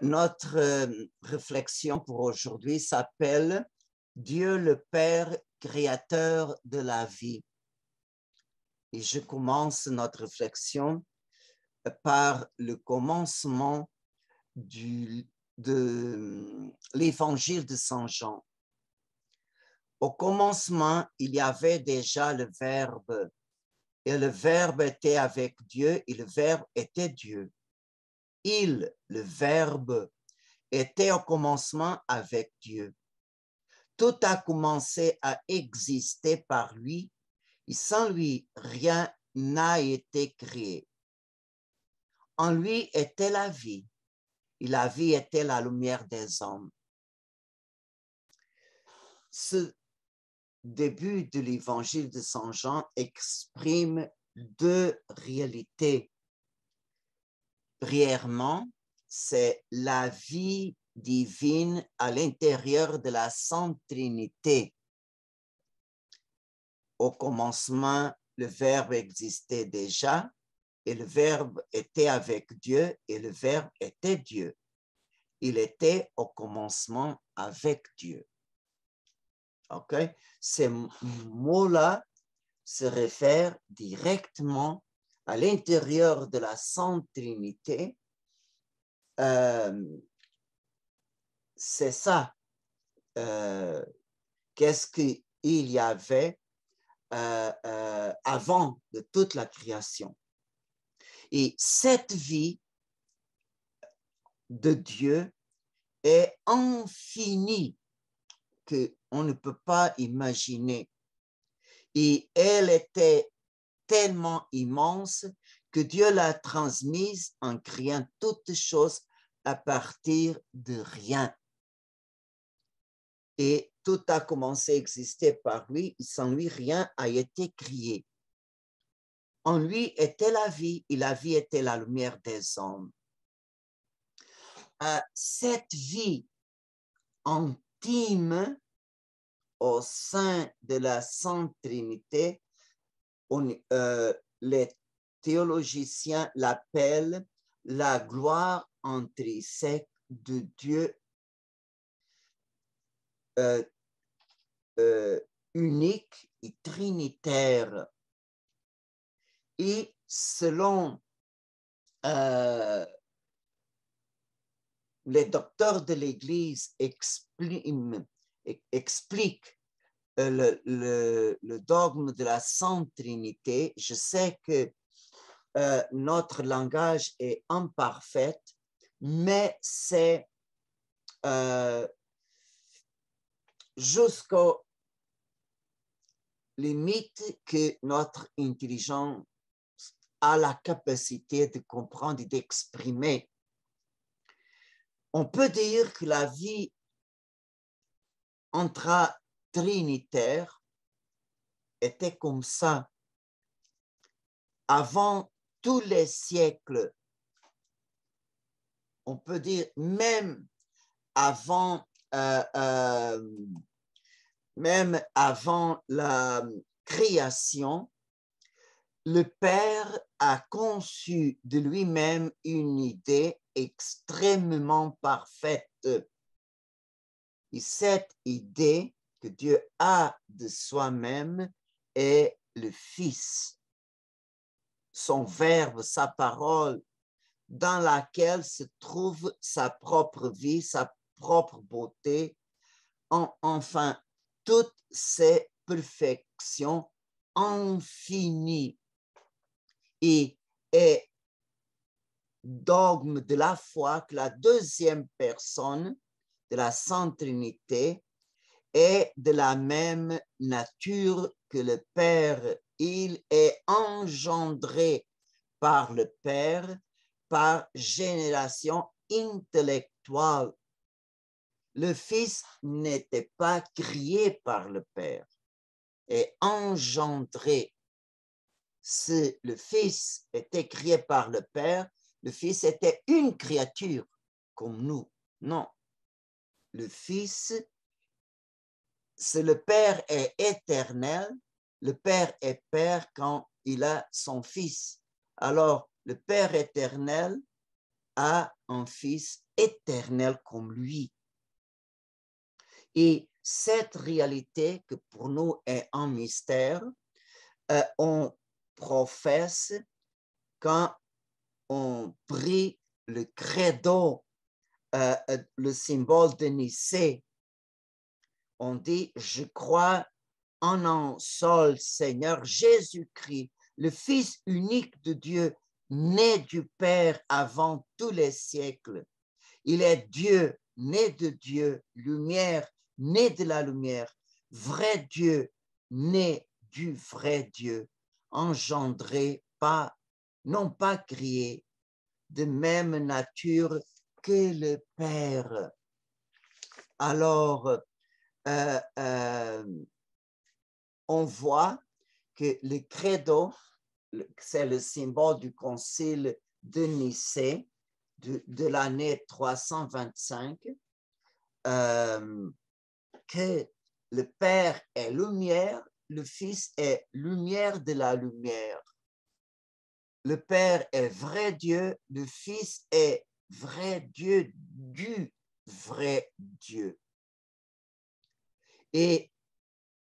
Notre réflexion pour aujourd'hui s'appelle Dieu le Père, créateur de la vie. Et je commence notre réflexion par le commencement de l'évangile de Saint Jean. Au commencement, il y avait déjà le Verbe, et le Verbe était avec Dieu, et le Verbe était Dieu. Le Verbe, était au commencement avec Dieu. Tout a commencé à exister par lui, et sans lui, rien n'a été créé. En lui était la vie, et la vie était la lumière des hommes. Ce début de l'évangile de Saint Jean exprime deux réalités. Premièrement, c'est la vie divine à l'intérieur de la Sainte Trinité. Au commencement, le Verbe existait déjà et le Verbe était avec Dieu et le Verbe était Dieu. Il était au commencement avec Dieu. OK? Ces mots-là se réfèrent directement à l'intérieur de la Sainte Trinité. C'est ça. Qu'est-ce qu'il y avait avant de toute la création. Et cette vie de Dieu est infinie qu'on ne peut pas imaginer. Et elle était tellement immense que Dieu l'a transmise en créant toutes choses à partir de rien. Et tout a commencé à exister par lui, sans lui, rien a été créé. En lui était la vie, et la vie était la lumière des hommes. Cette vie intime au sein de la Sainte Trinité, les théologiciens l'appellent la gloire intrinsèque de Dieu unique et trinitaire. Et selon les docteurs de l'Église expliquent le dogme de la Sainte Trinité, je sais que notre langage est imparfait, mais c'est jusqu'aux limites que notre intelligence a la capacité de comprendre et d'exprimer. On peut dire que la vie intra-trinitaire était comme ça. Avant tous les siècles, on peut dire même avant la création, le Père a conçu de lui-même une idée extrêmement parfaite. Et cette idée que Dieu a de soi-même est le Fils, son Verbe, sa parole, dans laquelle se trouve sa propre vie, sa propre beauté, enfin, toutes ces perfections infinies. Et est dogme de la foi que la deuxième personne de la Sainte Trinité est de la même nature que le Père. Il est engendré par le Père par génération intellectuelle. Le Fils n'était pas créé par le Père et engendré. Si le Fils était créé par le Père, le Fils était une créature comme nous. Non. Le Fils, si le Père est éternel, le Père est Père quand il a son Fils. Alors, le Père éternel a un Fils éternel comme lui. Et cette réalité que pour nous est un mystère, on professe quand on prie le credo, le symbole de Nicée. On dit, je crois en un seul Seigneur, Jésus-Christ, le Fils unique de Dieu, né du Père avant tous les siècles. Il est Dieu, né de Dieu, lumière, né de la lumière, vrai Dieu, né du vrai Dieu, engendré pas, non pas créé, de même nature que le Père. Alors, on voit que le credo, c'est le symbole du concile de Nicée de l'année 325, que le Père est lumière, le Fils est lumière de la lumière. Le Père est vrai Dieu, le Fils est vrai Dieu du vrai Dieu. Et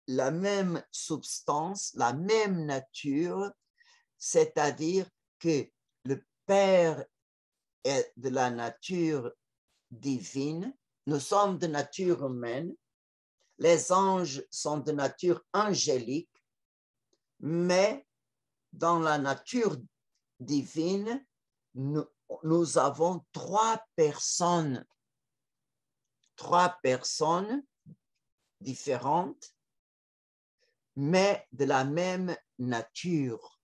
la même substance, la même nature, c'est-à-dire que le Père est de la nature divine, nous sommes de nature humaine, les anges sont de nature angélique, mais dans la nature divine, nous avons trois personnes différentes, mais de la même nature.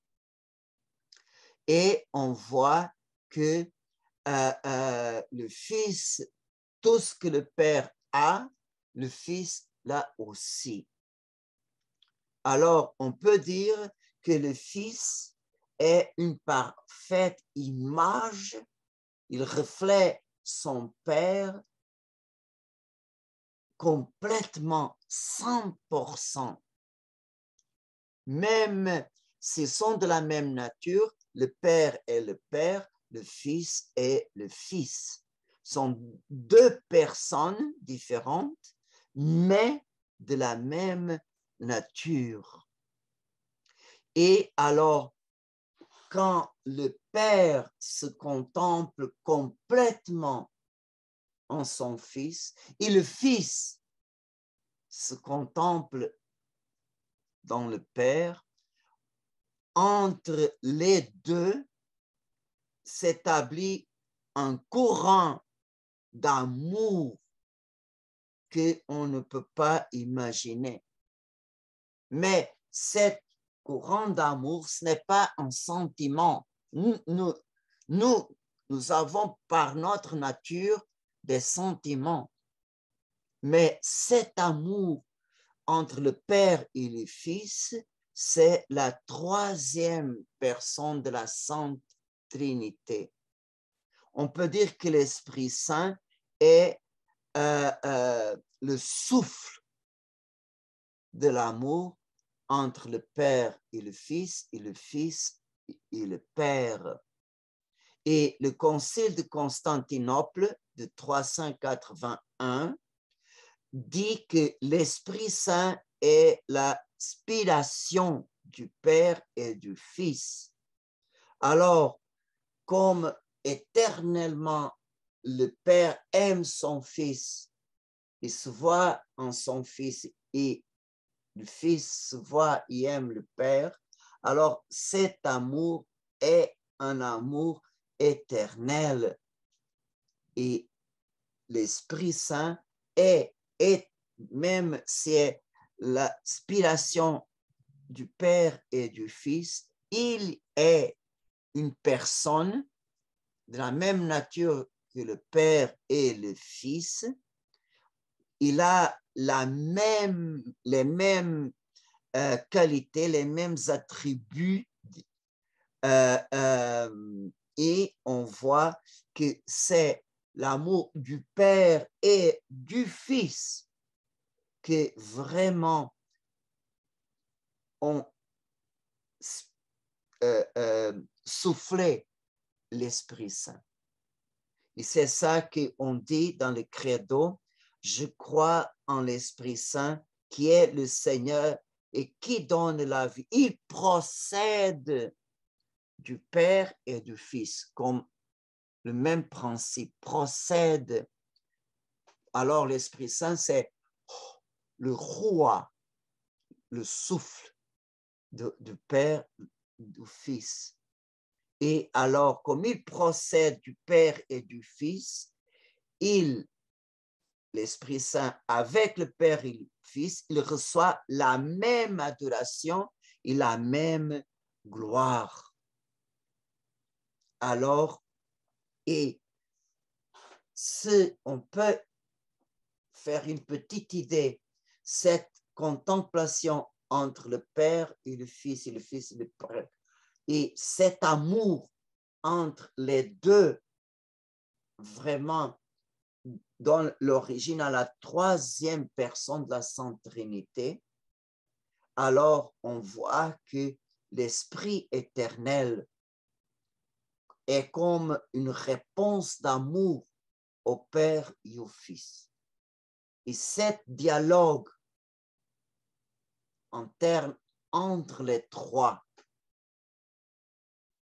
Et on voit que le Fils, tout ce que le Père a, le Fils l'a aussi. Alors, on peut dire que le Fils est une parfaite image, il reflète son Père complètement, 100%. Même s'ils sont de la même nature, le Père est le Père, le Fils est le Fils. Ce sont deux personnes différentes, mais de la même nature. Et alors, quand le Père se contemple complètement en son Fils, et le Fils se contemple dans le Père, entre les deux s'établit un courant d'amour qu'on ne peut pas imaginer. Mais cet courant d'amour, ce n'est pas un sentiment. Nous avons par notre nature des sentiments. Mais cet amour entre le Père et le Fils, c'est la troisième personne de la Sainte Trinité. On peut dire que l'Esprit Saint est le souffle de l'amour entre le Père et le Fils et le Père. Et le Concile de Constantinople de 381 dit que l'Esprit Saint est la spiration du Père et du Fils. Alors, comme éternellement le Père aime son Fils, il se voit en son Fils et le Fils se voit et aime le Père, alors cet amour est un amour éternel. Et l'Esprit Saint est même si c'est l'aspiration du Père et du Fils, il est une personne de la même nature que le Père et le Fils. Il a les mêmes qualités, les mêmes attributs, et on voit que c'est l'amour du Père et du Fils que vraiment ont soufflé l'Esprit Saint. Et c'est ça qu'on dit dans le credo, je crois en l'Esprit Saint qui est le Seigneur et qui donne la vie. Il procède du Père et du Fils, comme le même principe, procède. Alors l'Esprit Saint, c'est le roi, le souffle du Père, du Fils. Et alors, comme il procède du Père et du Fils, l'Esprit Saint, avec le Père et le Fils, il reçoit la même adoration et la même gloire. Alors, et on peut faire une petite idée, cette contemplation entre le Père et le Fils et le Père, et cet amour entre les deux, vraiment, donne l'origine à la troisième personne de la Sainte Trinité, alors on voit que l'Esprit éternel est comme une réponse d'amour au Père et au Fils. Et cet dialogue entre les trois,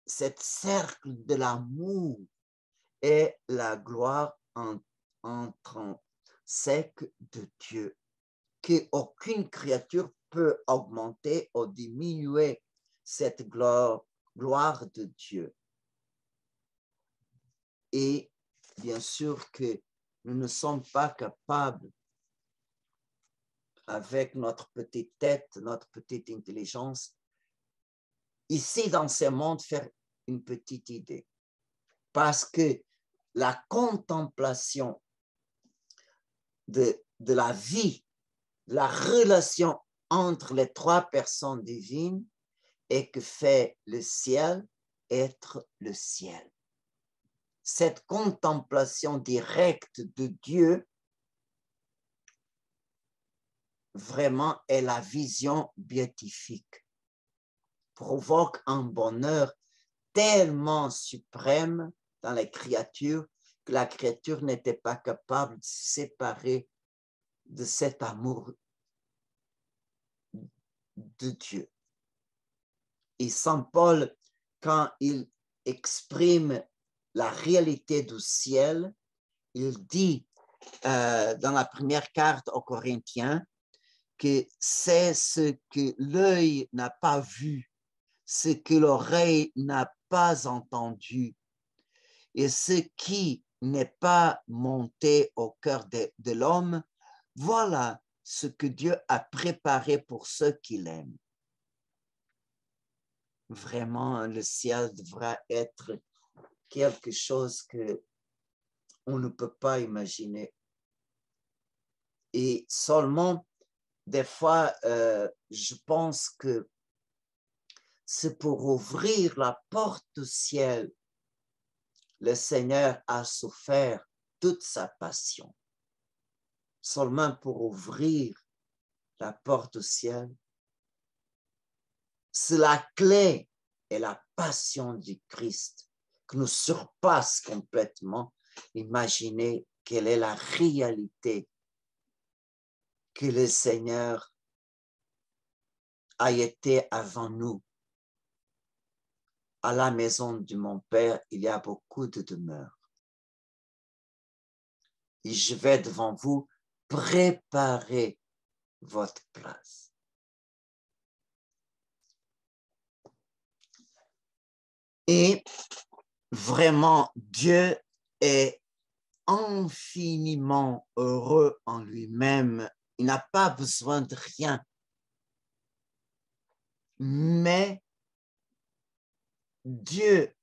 cet cercle de l'amour est la gloire intrinsèque de Dieu, qu'aucune créature peut augmenter ou diminuer cette gloire de Dieu. Et bien sûr que nous ne sommes pas capables, avec notre petite tête, notre petite intelligence, ici dans ce monde, faire une petite idée. Parce que la contemplation de la vie, de la relation entre les trois personnes divines et que fait le ciel être le ciel. Cette contemplation directe de Dieu vraiment est la vision béatifique, provoque un bonheur tellement suprême dans les créatures que la créature n'était pas capable de se séparer de cet amour de Dieu. Et Saint Paul, quand il exprime la réalité du ciel, il dit dans la première carte aux Corinthiens que c'est ce que l'œil n'a pas vu, ce que l'oreille n'a pas entendu et ce qui n'est pas monté au cœur de l'homme, voilà ce que Dieu a préparé pour ceux qui l'aiment. Vraiment, le ciel devra être quelque chose que on ne peut pas imaginer. Et seulement, des fois, je pense que c'est pour ouvrir la porte du ciel, le Seigneur a souffert toute sa passion. Seulement pour ouvrir la porte au ciel, c'est la clé et la passion du Christ qui nous surpasse complètement. Imaginez quelle est la réalité que le Seigneur a été avant nous. À la maison de mon Père, il y a beaucoup de demeures. Et je vais devant vous préparer votre place. Et vraiment, Dieu est infiniment heureux en lui-même. Il n'a pas besoin de rien. Mais Dieu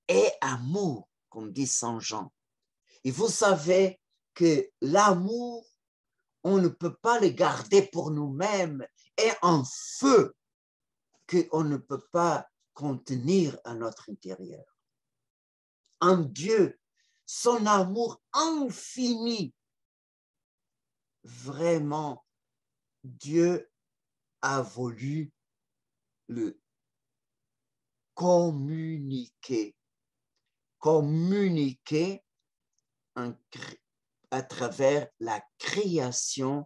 est amour, comme dit Saint Jean. Et vous savez que l'amour, on ne peut pas le garder pour nous-mêmes, est un feu qu'on ne peut pas contenir à notre intérieur. En Dieu, son amour infini, vraiment, Dieu a voulu le communiquer communiquer à travers la création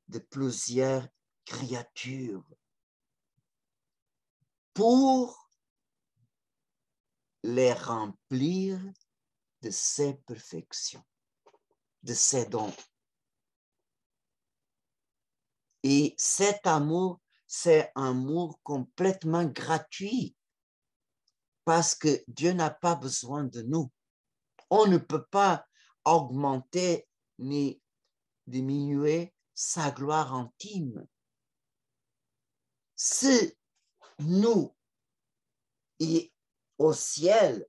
de plusieurs créatures pour les remplir de ses perfections, de ses dons. Et cet amour, c'est un amour complètement gratuit parce que Dieu n'a pas besoin de nous. On ne peut pas augmenter ni diminuer sa gloire intime. Si nous, et au ciel,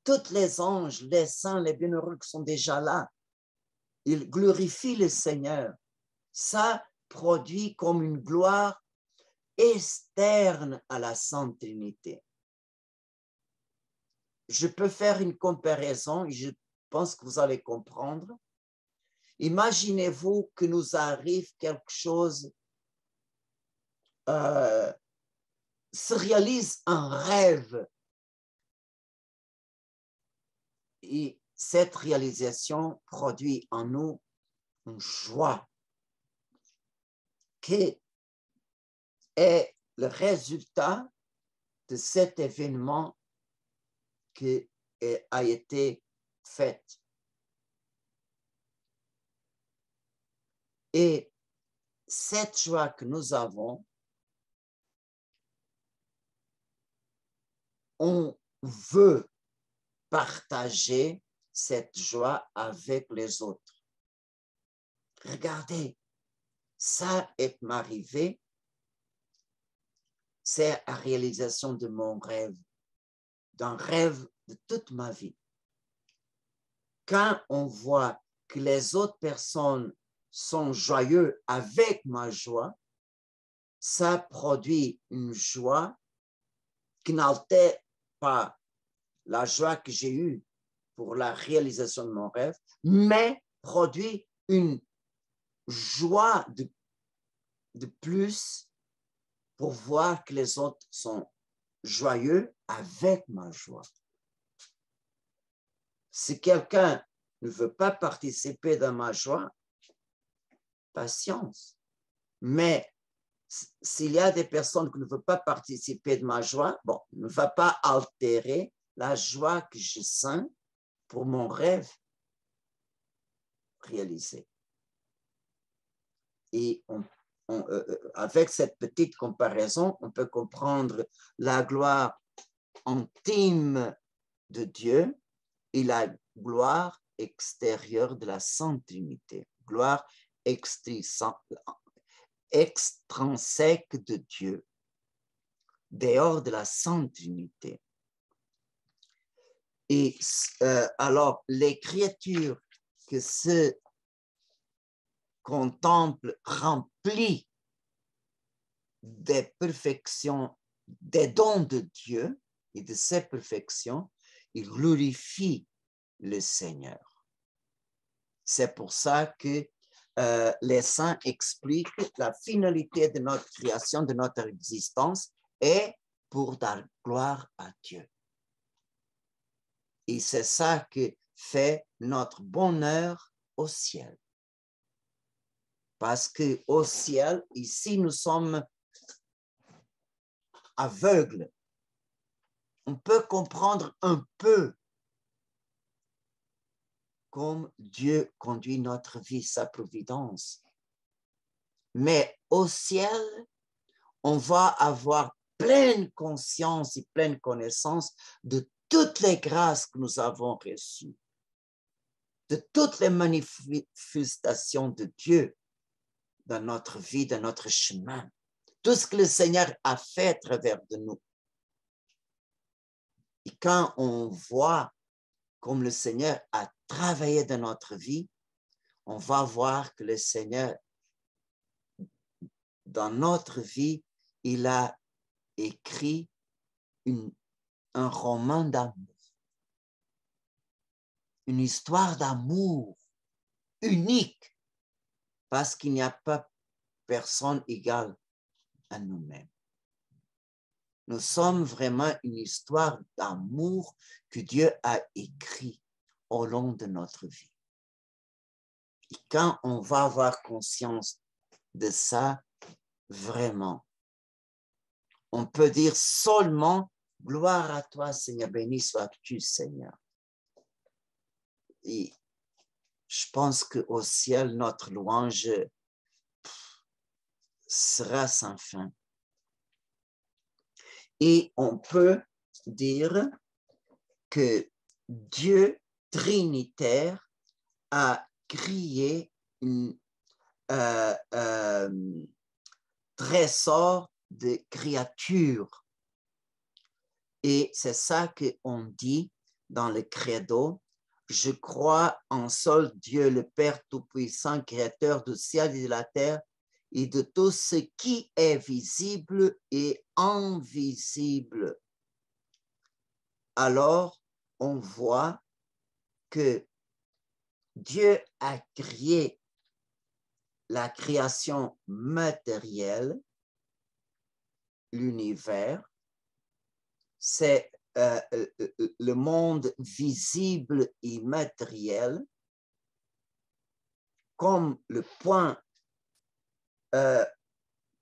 tous les anges, les saints, les bienheureux qui sont déjà là, ils glorifient le Seigneur. Ça produit comme une gloire externe à la Sainte Trinité. Je peux faire une comparaison et je pense que vous allez comprendre. Imaginez-vous que nous arrive quelque chose, se réalise un rêve et cette réalisation produit en nous une joie qui est le résultat de cet événement qui a été fait. Et cette joie que nous avons, on veut partager cette joie avec les autres. Regardez, ça est m'arrivé, c'est la réalisation de mon rêve, d'un rêve de toute ma vie. Quand on voit que les autres personnes sont joyeux avec ma joie, ça produit une joie qui n'altère pas la joie que j'ai eue pour la réalisation de mon rêve, mais produit une joie de plus pour voir que les autres sont joyeux avec ma joie. Si quelqu'un ne veut pas participer dans ma joie, patience. Mais s'il y a des personnes qui ne veulent pas participer de ma joie, bon, ne va pas altérer la joie que je sens pour mon rêve réalisé. Et avec cette petite comparaison, on peut comprendre la gloire intime de Dieu et la gloire extérieure de la Sainte Trinité, gloire extrinsèque de Dieu, dehors de la Sainte Trinité. Et alors, les créatures que se contemplent remplies des perfections, des dons de Dieu et de ses perfections, ils glorifient le Seigneur. C'est pour ça que les saints expliquent la finalité de notre création, de notre existence, est pour dar gloire à Dieu. Et c'est ça que fait notre bonheur au ciel. Parce qu'au ciel, ici, nous sommes aveugles. On peut comprendre un peu comme Dieu conduit notre vie, sa providence. Mais au ciel, on va avoir pleine conscience et pleine connaissance de toutes les grâces que nous avons reçues, de toutes les manifestations de Dieu dans notre vie, dans notre chemin, tout ce que le Seigneur a fait à travers de nous. Et quand on voit comme le Seigneur a travaillé dans notre vie, on va voir que le Seigneur, dans notre vie, il a écrit un roman d'amour, une histoire d'amour unique, parce qu'il n'y a pas personne égale à nous-mêmes. Nous sommes vraiment une histoire d'amour que Dieu a écrit au long de notre vie. Et quand on va avoir conscience de ça, vraiment, on peut dire seulement « Gloire à toi, Seigneur, béni sois-tu, Seigneur ». Et je pense qu'au ciel, notre louange sera sans fin. Et on peut dire que Dieu trinitaire a créé un trésor de créatures. Et c'est ça qu'on dit dans le credo. Je crois en seul Dieu, le Père Tout-Puissant, Créateur du ciel et de la terre, et de tout ce qui est visible et invisible. Alors, on voit que Dieu a créé la création matérielle, l'univers, c'est le monde visible et matériel, comme le point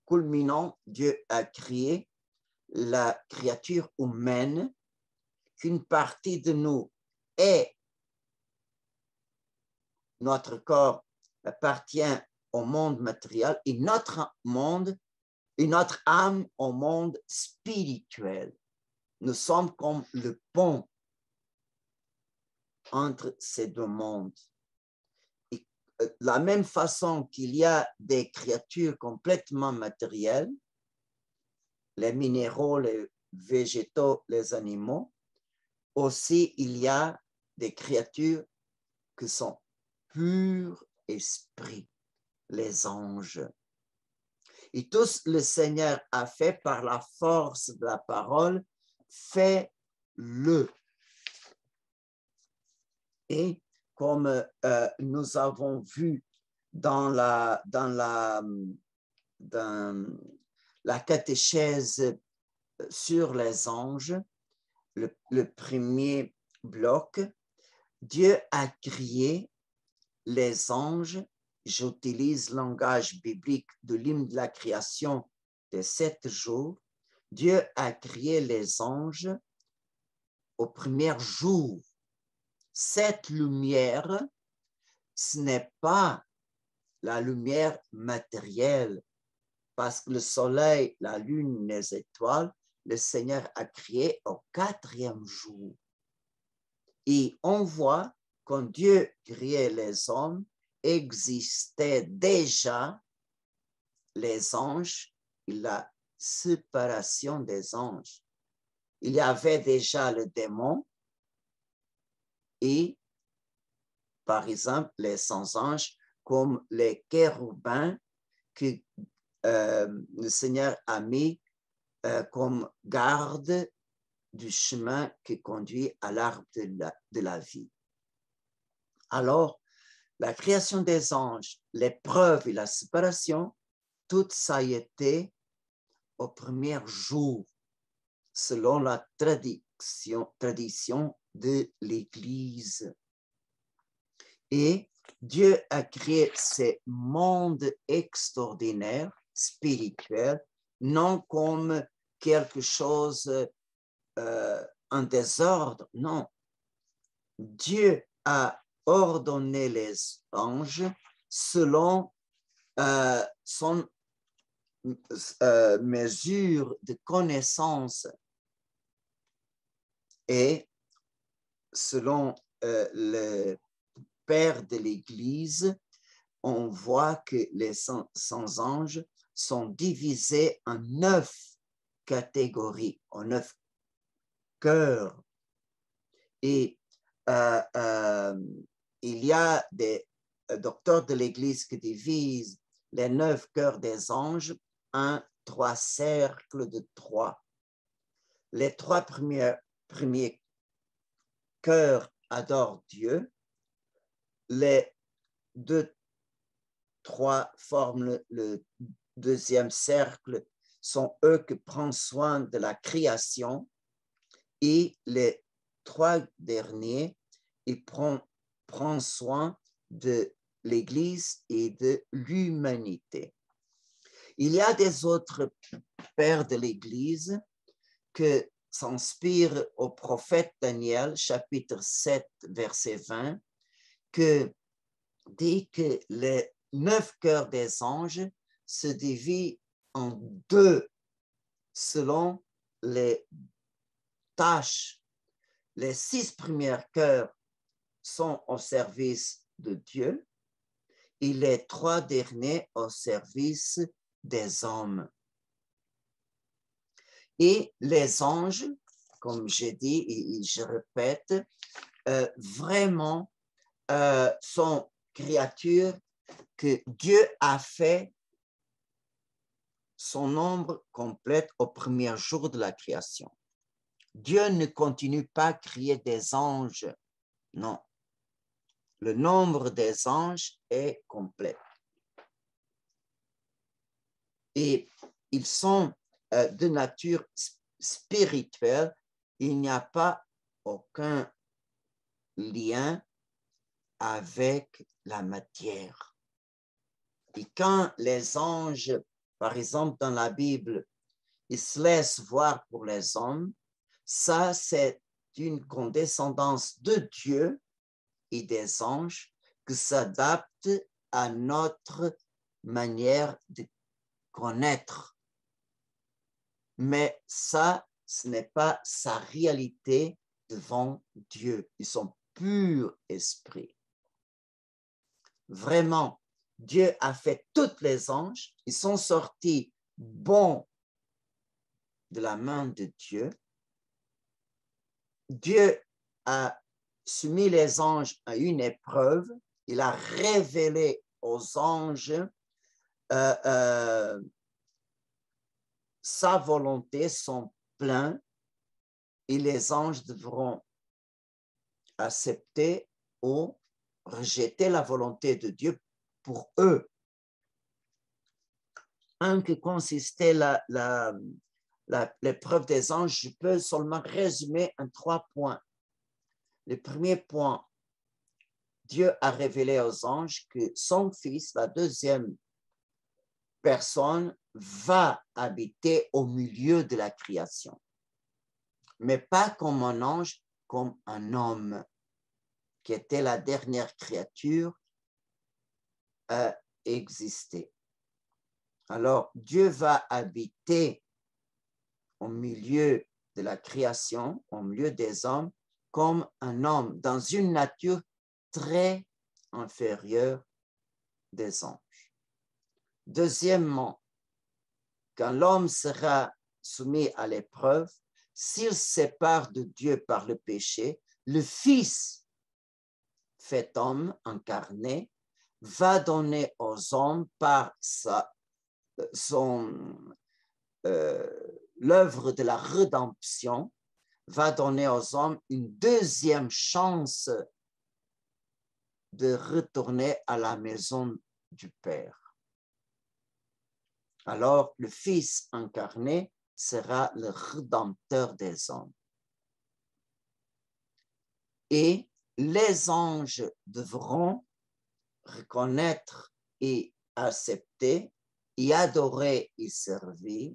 culminant, Dieu a créé la créature humaine, qu'une partie de nous est, notre corps appartient au monde matériel et notre monde, et notre âme au monde spirituel. Nous sommes comme le pont entre ces deux mondes. Et de la même façon qu'il y a des créatures complètement matérielles, les minéraux, les végétaux, les animaux, aussi il y a des créatures qui sont purs esprits, les anges. Et tout ce que le Seigneur a fait par la force de la parole, fait-le. Et comme nous avons vu dans la catéchèse sur les anges, le premier bloc, Dieu a créé les anges. J'utilise le langage biblique de l'hymne de la création de 7 jours. Dieu a créé les anges au premier jour. Cette lumière, ce n'est pas la lumière matérielle, parce que le soleil, la lune, les étoiles, le Seigneur a créé au 4e jour. Et on voit quand Dieu créait les hommes, existait déjà les anges et la séparation des anges. Il y avait déjà le démon et, par exemple, les 100 anges comme les chérubins que le Seigneur a mis comme garde du chemin qui conduit à l'arbre de la vie. Alors, la création des anges, l'épreuve et la séparation, tout ça a été au premier jour, selon la tradition de l'Église. Et Dieu a créé ces mondes extraordinaires, spirituels, non comme quelque chose en désordre, non. Dieu a ordonné les anges selon son mesure de connaissance et selon le Père de l'Église, on voit que les 100 anges sont divisés en 9 catégories, en 9 cœurs. Et il y a des docteurs de l'Église qui divisent les 9 cœurs des anges en 3 cercles de 3. Les 3 premiers cœurs adorent Dieu. Les 2, 3 forment le deuxième cercle, sont eux qui prennent soin de la création et les 3 derniers, ils prennent soin de l'Église et de l'humanité. Il y a des autres pères de l'Église que s'inspirent au prophète Daniel, chapitre 7, verset 20, que dit que les 9 cœurs des anges se divisent en 2 selon les tâches. Les 6 premiers cœurs sont au service de Dieu et les 3 derniers au service des hommes. Et les anges, comme j'ai dit et je répète, vraiment sont créatures que Dieu a fait son nombre complet au premier jour de la création. Dieu ne continue pas à créer des anges, non. Le nombre des anges est complet. Et ils sont de nature spirituelle. Il n'y a pas aucun lien avec la matière. Et quand les anges, par exemple dans la Bible, ils se laissent voir pour les hommes, ça c'est une condescendance de Dieu et des anges qui s'adaptent à notre manière de connaître. Mais ça, ce n'est pas sa réalité devant Dieu. Ils sont purs esprits. Vraiment, Dieu a fait tous les anges. Ils sont sortis bons de la main de Dieu. Dieu a soumis les anges à une épreuve. Il a révélé aux anges sa volonté, son plan, et les anges devront accepter ou rejeter la volonté de Dieu pour eux. En que consistait l'épreuve des anges, je peux seulement résumer en 3 points. Le premier point, Dieu a révélé aux anges que son Fils, la deuxième personne, va habiter au milieu de la création. Mais pas comme un ange, comme un homme, qui était la dernière créature à exister. Alors, Dieu va habiter au milieu de la création, au milieu des hommes, comme un homme, dans une nature très inférieure des anges. Deuxièmement, quand l'homme sera soumis à l'épreuve, s'il se sépare de Dieu par le péché, le Fils, fait homme, incarné, va donner aux hommes par l'œuvre de la rédemption, va donner aux hommes une deuxième chance de retourner à la maison du Père. Alors, le Fils incarné sera le rédempteur des hommes. Et les anges devront reconnaître et accepter et adorer et servir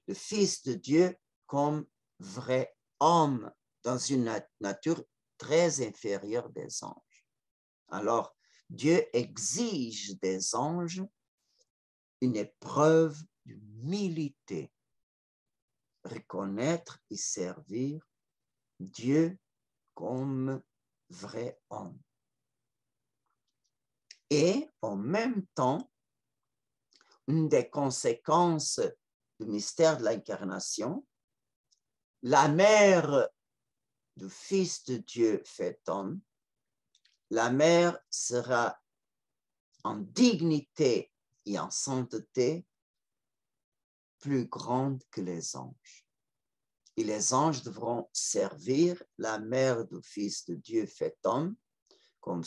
le Fils de Dieu comme vrai homme dans une nature très inférieure des anges. Alors, Dieu exige des anges une épreuve d'humilité, reconnaître et servir Dieu comme vrai homme. Et en même temps, une des conséquences du mystère de l'incarnation, la mère du Fils de Dieu fait homme, la mère sera en dignité et en sainteté plus grande que les anges. Et les anges devront servir la mère du Fils de Dieu fait homme comme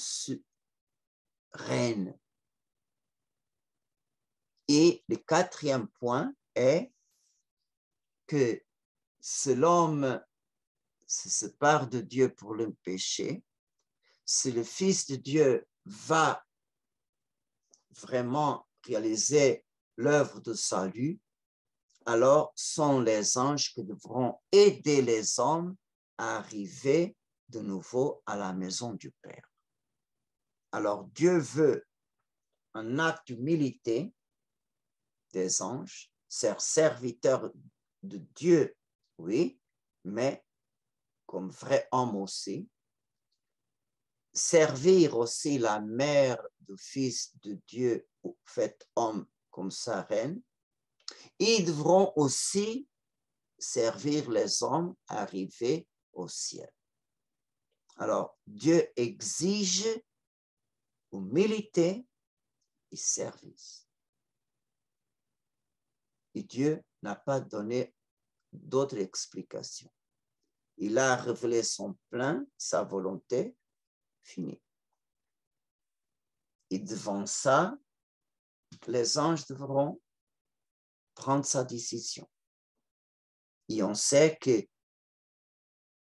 reine. Et le quatrième point est que si l'homme se sépare de Dieu pour le péché, si le Fils de Dieu va vraiment réaliser l'œuvre de salut, alors sont les anges qui devront aider les hommes à arriver de nouveau à la maison du Père. Alors Dieu veut un acte d'humilité des anges, ser serviteurs de Dieu, oui, mais comme vrai homme aussi, servir aussi la mère du Fils de Dieu, fait homme comme sa reine. Ils devront aussi servir les hommes arrivés au ciel. Alors, Dieu exige humilité et service. Et Dieu n'a pas donné d'autres explications. Il a révélé son plan, sa volonté, fini. Et devant ça, les anges devront prendre sa décision. Et on sait que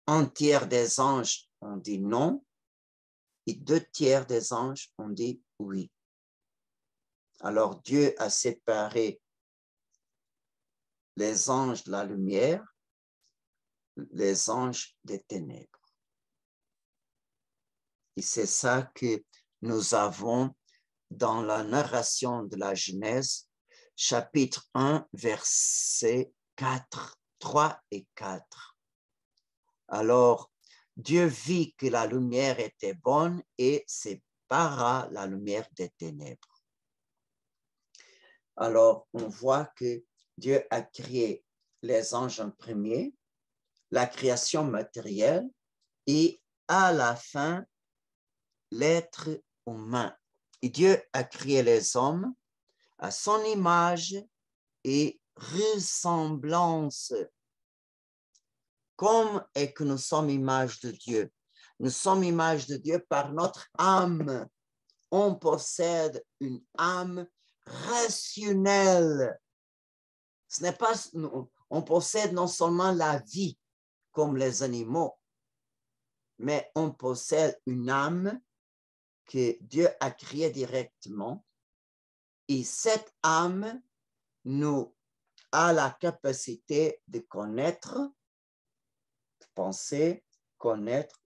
un tiers des anges ont dit non et 2/3 des anges ont dit oui. Alors Dieu a séparé les anges de la lumière, les anges des ténèbres. Et c'est ça que nous avons dans la narration de la Genèse, chapitre 1, versets 4, 3 et 4. Alors, Dieu vit que la lumière était bonne et sépara la lumière des ténèbres. Alors, on voit que Dieu a créé les anges en premier, la création matérielle et à la fin, l'être humain. Et Dieu a créé les hommes à son image et ressemblance. Comme est que nous sommes image de Dieu? Nous sommes image de Dieu par notre âme. On possède une âme rationnelle. Ce n'est pas, on possède non seulement la vie comme les animaux, mais on possède une âme que Dieu a créée directement. Et cette âme nous a la capacité de connaître, de penser, connaître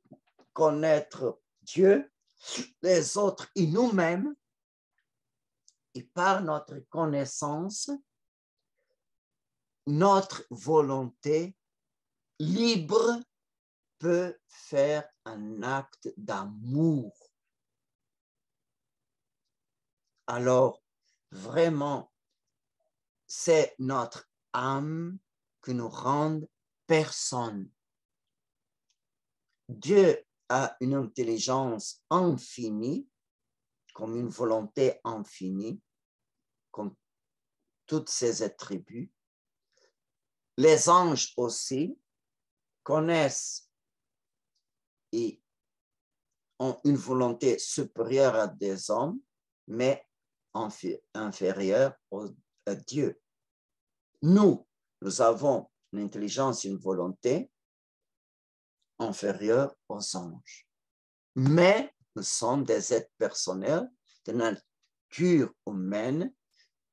Dieu, les autres et nous-mêmes. Et par notre connaissance, notre volonté libre peut faire un acte d'amour. Alors, vraiment, c'est notre âme qui nous rend personne. Dieu a une intelligence infinie, comme une volonté infinie, comme tous ses attributs. Les anges aussi connaissent et ont une volonté supérieure à des hommes, mais inférieure à Dieu. Nous avons une intelligence et une volonté inférieure aux anges. Mais nous sommes des êtres personnels de nature humaine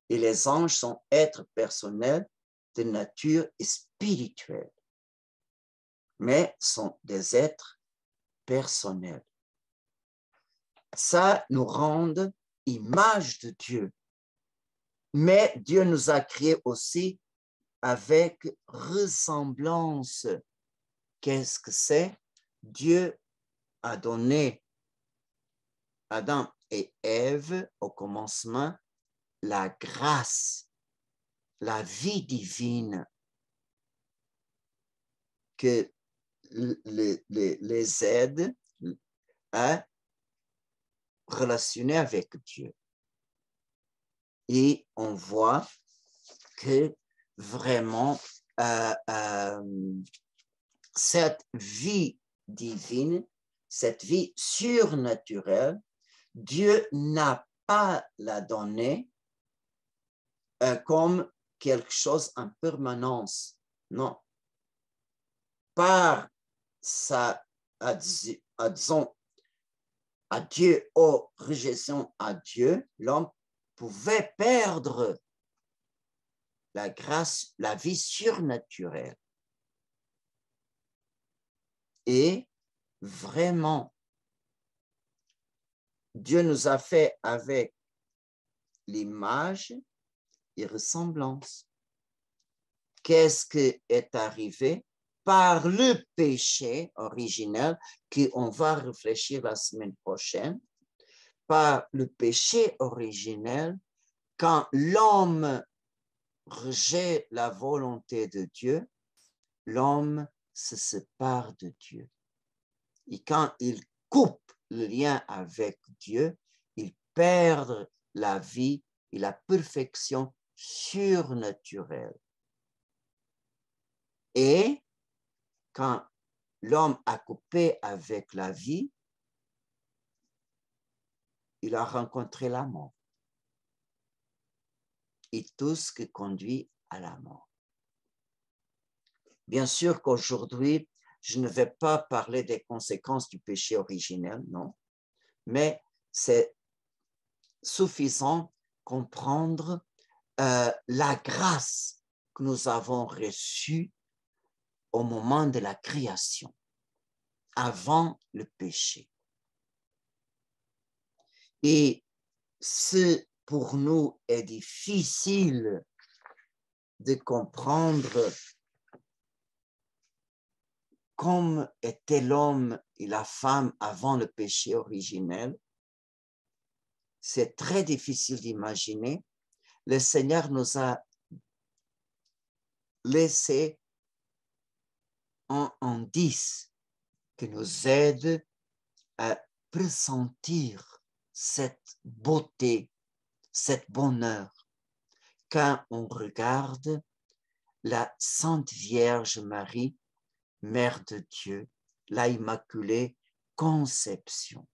et les anges sont êtres personnels de nature spirituelle, mais sont des êtres personnels. Ça nous rend image de Dieu. Mais Dieu nous a créés aussi avec ressemblance. Qu'est-ce que c'est? Dieu a donné Adam et Ève au commencement la grâce, la vie divine que les aide à relationner avec Dieu. Et on voit que vraiment cette vie divine, cette vie surnaturelle, Dieu n'a pas la donnée comme quelque chose en permanence. Non. Par sa, disons, adieu aux réjections à Dieu, l'homme pouvait perdre la grâce, la vie surnaturelle. Et vraiment, Dieu nous a fait avec l'image et ressemblance. Qu'est-ce qui est arrivé? Par le péché originel, qu'on va réfléchir la semaine prochaine, par le péché originel, quand l'homme rejette la volonté de Dieu, l'homme se sépare de Dieu. Et quand il coupe le lien avec Dieu, il perd la vie et la perfection surnaturelle. Et quand l'homme a coupé avec la vie, il a rencontré la mort. Et tout ce qui conduit à la mort. Bien sûr qu'aujourd'hui, je ne vais pas parler des conséquences du péché originel, non, mais c'est suffisant comprendre la grâce que nous avons reçue au moment de la création, avant le péché. Et ce, pour nous, est difficile de comprendre comme était l'homme et la femme avant le péché originel. C'est très difficile d'imaginer. Le Seigneur nous a laissé un indice qui nous aide à pressentir cette beauté, cet bonheur, quand on regarde la Sainte Vierge Marie, Mère de Dieu, la Immaculée Conception.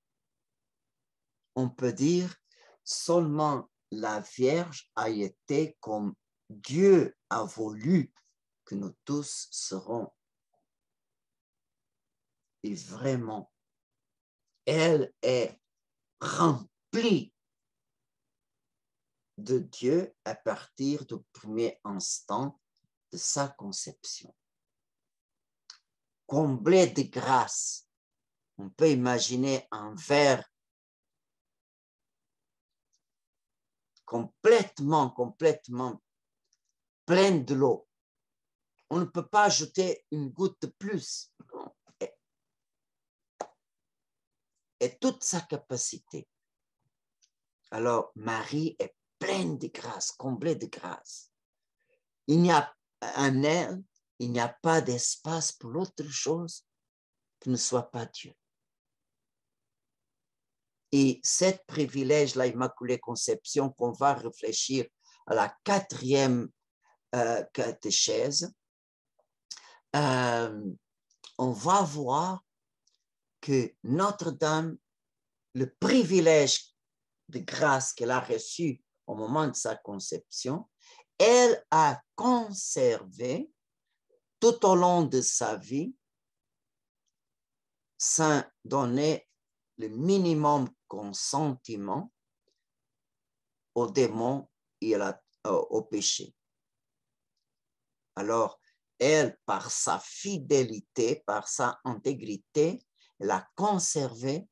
On peut dire seulement la Vierge a été comme Dieu a voulu que nous tous serons. Et vraiment, elle est remplie de Dieu à partir du premier instant de sa conception. Comblée de grâce, on peut imaginer un verre complètement plein de l'eau. On ne peut pas ajouter une goutte de plus. Et toute sa capacité. Alors, Marie est pleine de grâce, comblée de grâce. Il n'y a en elle, il n'y a pas d'espace pour l'autre chose qui ne soit pas Dieu. Et cet privilège, la Immaculée Conception, qu'on va réfléchir à la 4e catéchèse, on va voir que Notre-Dame, le privilège de grâce qu'elle a reçu au moment de sa conception, elle a conservé tout au long de sa vie sans donner le minimum consentiment aux démons et au péché. Alors, elle, par sa fidélité, par sa intégrité, elle a conservé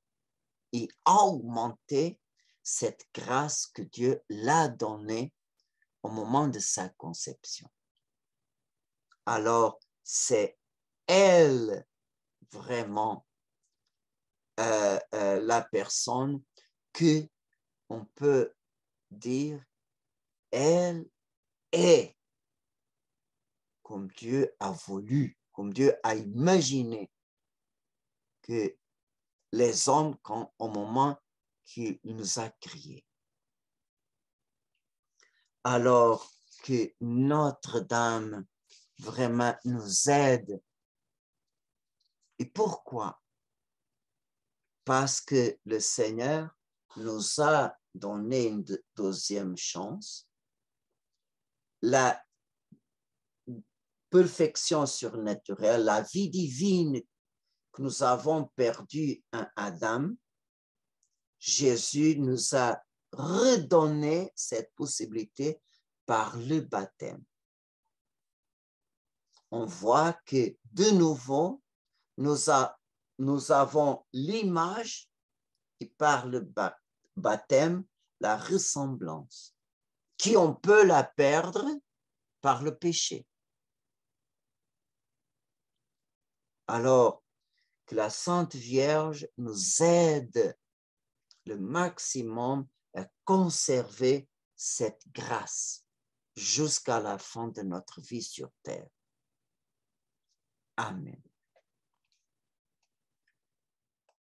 et augmenté cette grâce que Dieu l'a donnée au moment de sa conception. Alors, c'est elle vraiment la personne que on peut dire, elle est comme Dieu a voulu, comme Dieu a imaginé que les hommes, au moment qu'il nous a créés. Alors que Notre-Dame vraiment nous aide. Et pourquoi? Parce que le Seigneur nous a donné une deuxième chance la perfection surnaturelle, la vie divine que nous avons perdue en Adam, Jésus nous a redonné cette possibilité par le baptême. On voit que de nouveau, nous avons l'image et par le baptême, la ressemblance, qui on peut la perdre par le péché. Alors que la Sainte Vierge nous aide le maximum à conserver cette grâce jusqu'à la fin de notre vie sur terre. Amen.